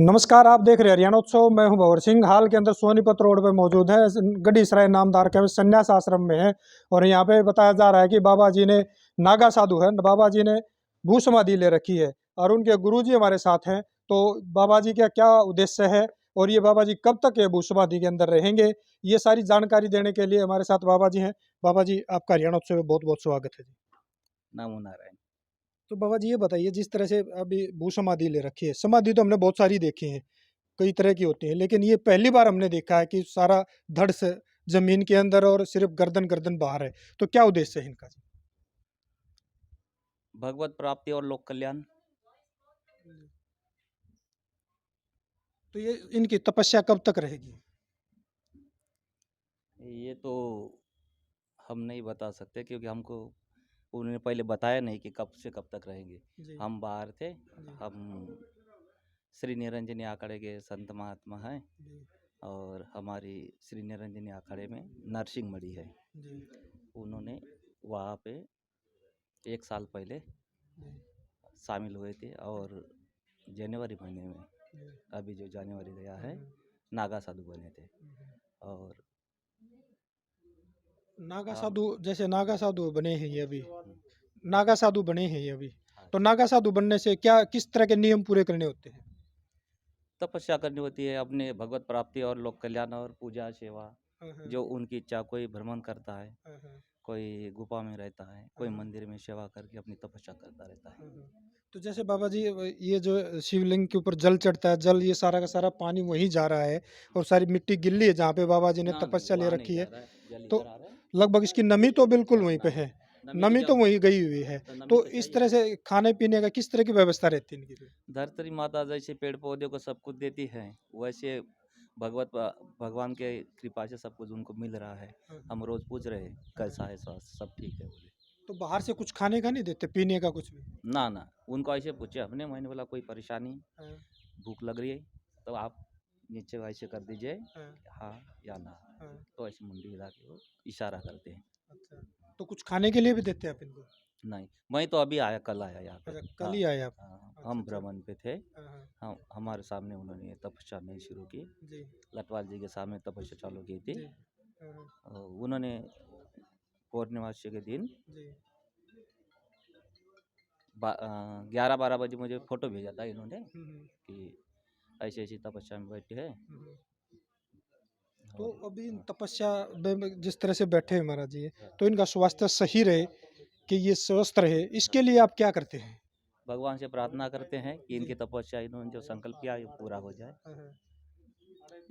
नमस्कार, आप देख रहे हैं हरियाणा उत्सव। मैं हूं भंवर सिंह। हाल के अंदर सोनीपत रोड पे मौजूद है, गढ़ीसराय नामदार के संन्यास आश्रम में है। और यहाँ पे बताया जा रहा है कि बाबा जी ने, नागा साधु है, बाबा जी ने भू समाधि ले रखी है और उनके गुरुजी हमारे साथ हैं। तो बाबा जी का क्या उद्देश्य है और ये बाबा जी कब तक ये भू समाधि के अंदर रहेंगे, ये सारी जानकारी देने के लिए हमारे साथ बाबा जी हैं। बाबा जी, आपका हरियाणा उत्सव में बहुत बहुत स्वागत है जी। नमो नारायण। तो बाबा जी ये बताइए, जिस तरह से अभी भू समाधि ले रखी है, समाधि तो हमने बहुत सारी देखी है, कई तरह की होती है, लेकिन ये पहली बार हमने देखा है कि सारा धड़ से जमीन के अंदर और सिर्फ गर्दन गर्दन बाहर है। तो क्या उद्देश्य है इनका? भगवत प्राप्ति और लोक कल्याण। तो ये इनकी तपस्या कब तक रहेगी? ये तो हम नहीं बता सकते क्योंकि हमको उन्होंने पहले बताया नहीं कि कब से कब तक रहेंगे। जी। हम बाहर थे। जी। हम श्री निरंजनी आखड़े के संत महात्मा हैं जी। और हमारी श्री निरंजनी आखड़े में नरसिंह मणि है। जी। उन्होंने वहाँ पे 1 साल पहले जी। शामिल हुए थे और जनवरी महीने में, जी। अभी जो जनवरी गया है, नागा साधु बने थे। और नागा हम साधु, जैसे नागा साधु बने हैं ये अभी, नागा साधु बने हैं ये अभी, हाँ, तो नागा साधु बनने से क्या, किस तरह के नियम पूरे करने होते हैं? तपस्या करनी होती है अपने भगवत प्राप्ति और लोक कल्याण और पूजा सेवा। हाँ, हाँ, जो उनकी इच्छा, कोई भ्रमण करता है, हाँ, हाँ, कोई गुफा में रहता है, कोई हाँ, मंदिर में सेवा करके अपनी तपस्या करता रहता है। हाँ, हाँ। तो जैसे बाबा जी, ये जो शिवलिंग के ऊपर जल चढ़ता है, जल ये सारा का सारा पानी वहीं जा रहा है और सारी मिट्टी गिल्ली है जहाँ पे बाबा जी ने ना नहीं, तपस्या ले वहाँ नहीं रखी जा है। रहा है, जल तो इधर आ रहा है। लगभग इसकी नमी तो बिल्कुल वहीं पे ना, है, नमी तो नमी तो जब वहीं गई हुई है। तो नमी तो तो इस चाहिए। तरह से खाने पीने का किस तरह की व्यवस्था रहती है इनकी फिर? धरतरी माता जैसे पेड़ पौधे को सब कुछ देती है, वैसे भगवान के कृपा से सब कुछ उनको मिल रहा है। हाँ, हम हाँ, रोज पूछ रहे हैं कैसा हाँ। है स्वास्थ्य, सब ठीक है बोले। तो बाहर से कुछ खाने का नहीं देते, पीने का कुछ भी? ना ना, उनको ऐसे पूछे हमने, मैंने बोला कोई परेशानी, हाँ, भूख लग रही है तो आप नीचे ऐसे कर दीजिए हाँ, कि हाँ या ना। हाँ। तो ऐसे मुंडी हिला के वो इशारा करते हैं। अच्छा, तो कुछ खाने के लिए भी देते हैं आप इनको? नहीं, मैं तो अभी आया, कल आया यहाँ पे। अच्छा, कल हाँ ही आए आप? हाँ, अच्छा, हम अच्छा। भ्रमण पे थे। हाँ, हाँ। हम हमारे सामने उन्होंने ये तपस्या नहीं शुरू की। जी। लटवाल जी के सामने तपस्या चालू की थी। जी। हाँ, हाँ। उन्होंने पूर्णिमासी के दिन जी। 11-12 बजे मुझे फ़ोटो भेजा था इन्होंने हुँ, हुँ। कि ऐसी ऐसी तपस्या में बैठे हैं। हुँ, हुँ। तो और अभी इन तपस्या में जिस तरह से बैठे हैं महाराज जी, तो इनका स्वास्थ्य सही रहे, कि ये स्वस्थ रहे, इसके लिए आप क्या करते हैं? भगवान से प्रार्थना करते हैं कि जी। इनकी तपस्या, इन्होंने जो संकल्प किया ये पूरा हो जाए। हाँ, हाँ।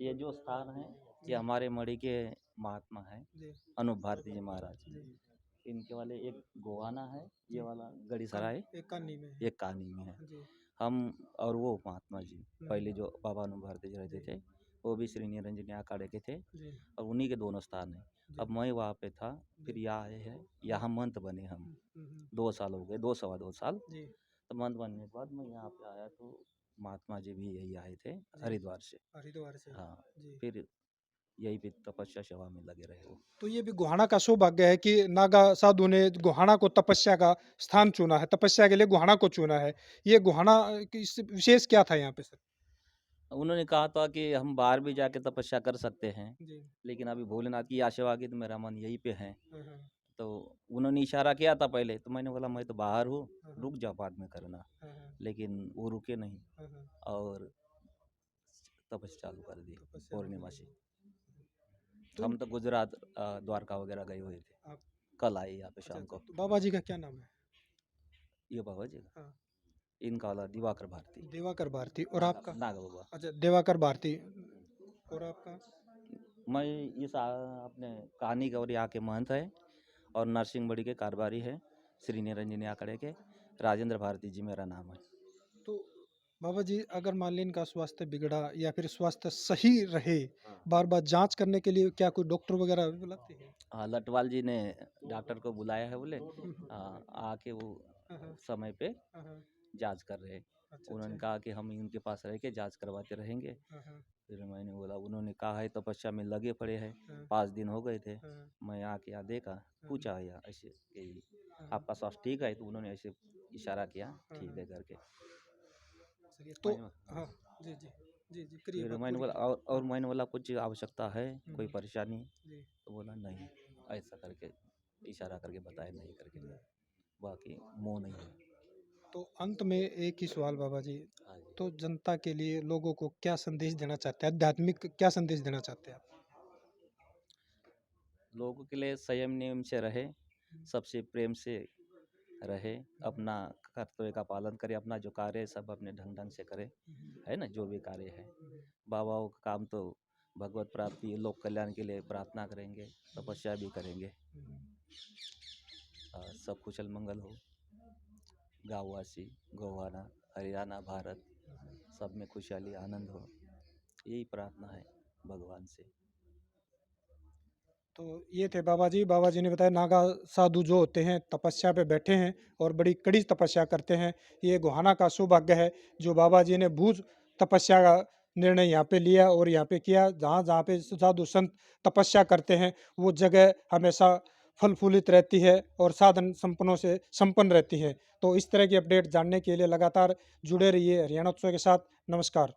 ये जो स्थान है, ये जी। हमारे मणि के महात्मा हैं, जी। अनूप भारती जी महाराज। जी। इनके वाले एक गोहाना है, ये जी। वाला गढ़ीसराय, एक कानी में है। एक कहानी में है। जी। हम और वो महात्मा जी हुँ। पहले जो बाबा अनूप भारती जी रहते जी। थे, वो भी श्री निरंजनी अखाड़े के थे जी। और उन्हीं के दोनों स्थान है। जी। अब मैं वहाँ पे था, फिर जी। यहाँ आए हैं, यहाँ मंत बने हम। हुँ, हुँ, हुँ। 2 साल हो गए, 2 सवा 2 साल। जी। तो मंत बनने के बाद मैं यहाँ पे आया तो महात्मा जी भी यही आए थे जी। हरिद्वार से। हरिद्वार से। हाँ, जी। फिर यही पे तपस्या सेवा में लगे रहे वो। तो ये भी गोहाना का सौभाग्य है कि नागा साधु ने गोहाना को तपस्या का स्थान चुना है, तपस्या के लिए गोहाना को चुना है। ये गोहाना की विशेष क्या था यहाँ पे सर? उन्होंने कहा था कि हम बाहर भी जाके तपस्या कर सकते हैं, जी। लेकिन अभी भोलेनाथ की आशीर्वाद की तो मेरा मन यहीं पे है। हाँ, हाँ। तो उन्होंने इशारा किया था पहले, तो मैंने बोला मैं तो बाहर हूँ, हाँ, हाँ। रुक जाओ बाद में करना। हाँ, हाँ। लेकिन वो रुके नहीं हाँ, हाँ। और तपस्या चालू कर दी तपस्या में पूर्णिमा लगे से। हुए। तो हम तो गुजरात द्वारका वगैरह गए हुए थे, आप, कल आए यहाँ पे अच्छा, शाम को। तो बाबा जी का क्या नाम है? ये बाबा जी का, हाँ। इनका वाला दिवाकर भारती। दिवाकर भारती। और नागा आपका? नागा बाबा। अच्छा, दिवाकर भारती। और आपका? मैं इस अपने कहानी के और यहाँ के महंत है और नरसिंह बड़ी के कारोबारी है, श्री निरंजनी आखड़े के राजेंद्र भारती जी मेरा नाम है। तो बाबा जी, अगर मान लें इनका स्वास्थ्य बिगड़ा या फिर स्वास्थ्य सही रहे, हाँ बार बार जांच करने के लिए क्या कोई डॉक्टर वगैरह भी बुलाते हैं? हाँ, लटवाल जी ने डॉक्टर को बुलाया है बोले। हम्म, आके वो हाँ, हाँ, समय पे हाँ, हाँ। जांच कर रहे हैं। अच्छा, उन्होंने अच्छा। कहा कि हम इनके पास रह के जांच करवाते रहेंगे। हाँ, हाँ, फिर मैंने बोला, उन्होंने कहा है तपस्या में लगे पड़े हैं, हाँ, 5 दिन हो गए थे। हाँ, मैं आके यहाँ देखा, हाँ, पूछा है यहाँ ऐसे कि हाँ, आपका स्वास्थ्य ठीक है, तो उन्होंने ऐसे इशारा किया हाँ, ठीक हाँ। है करके। चलिए तो, मैंने हाँ, हाँ, जी, जी। जी जी करिए फिर बात मैंने पूरी बोला करिए। और मैंने बोला कुछ आवश्यकता है, कोई परेशानी? जी तो बोला नहीं, ऐसा करके इशारा करके बताया नहीं करके, बाकी मुँह नहीं है। तो अंत में एक ही सवाल बाबा जी, हाँ जी। तो जनता के लिए लोगों को क्या संदेश देना चाहते हैं, आध्यात्मिक क्या संदेश देना चाहते हैं आप? लोगों के लिए संयम नियम से रहे, सबसे प्रेम से रहे, अपना कर्तव्य का पालन करे, अपना जो कार्य है सब अपने ढंग ढंग से करे, है ना? जो भी कार्य है, बाबाओं का काम तो भगवत प्राप्ति, लोक कल्याण के लिए प्रार्थना करेंगे, तपस्या भी करेंगे। सब कुशल मंगल हो, गाँववासी, गोहाना, हरियाणा, भारत, सब में खुशहाली आनंद हो, यही प्रार्थना है भगवान से। तो ये थे बाबा जी। बाबा जी ने बताया नागा साधु जो होते हैं तपस्या पे बैठे हैं और बड़ी कड़ी तपस्या करते हैं। ये गोहाना का सौभाग्य है जो बाबा जी ने भूज तपस्या का निर्णय यहाँ पे लिया और यहाँ पे किया। जहाँ जहाँ पे साधु संत तपस्या करते हैं वो जगह हमेशा फल फूलित रहती है और साधन संपन्नों से संपन्न रहती है। तो इस तरह की अपडेट जानने के लिए लगातार जुड़े रहिए हरियाणा उत्सव के साथ। नमस्कार।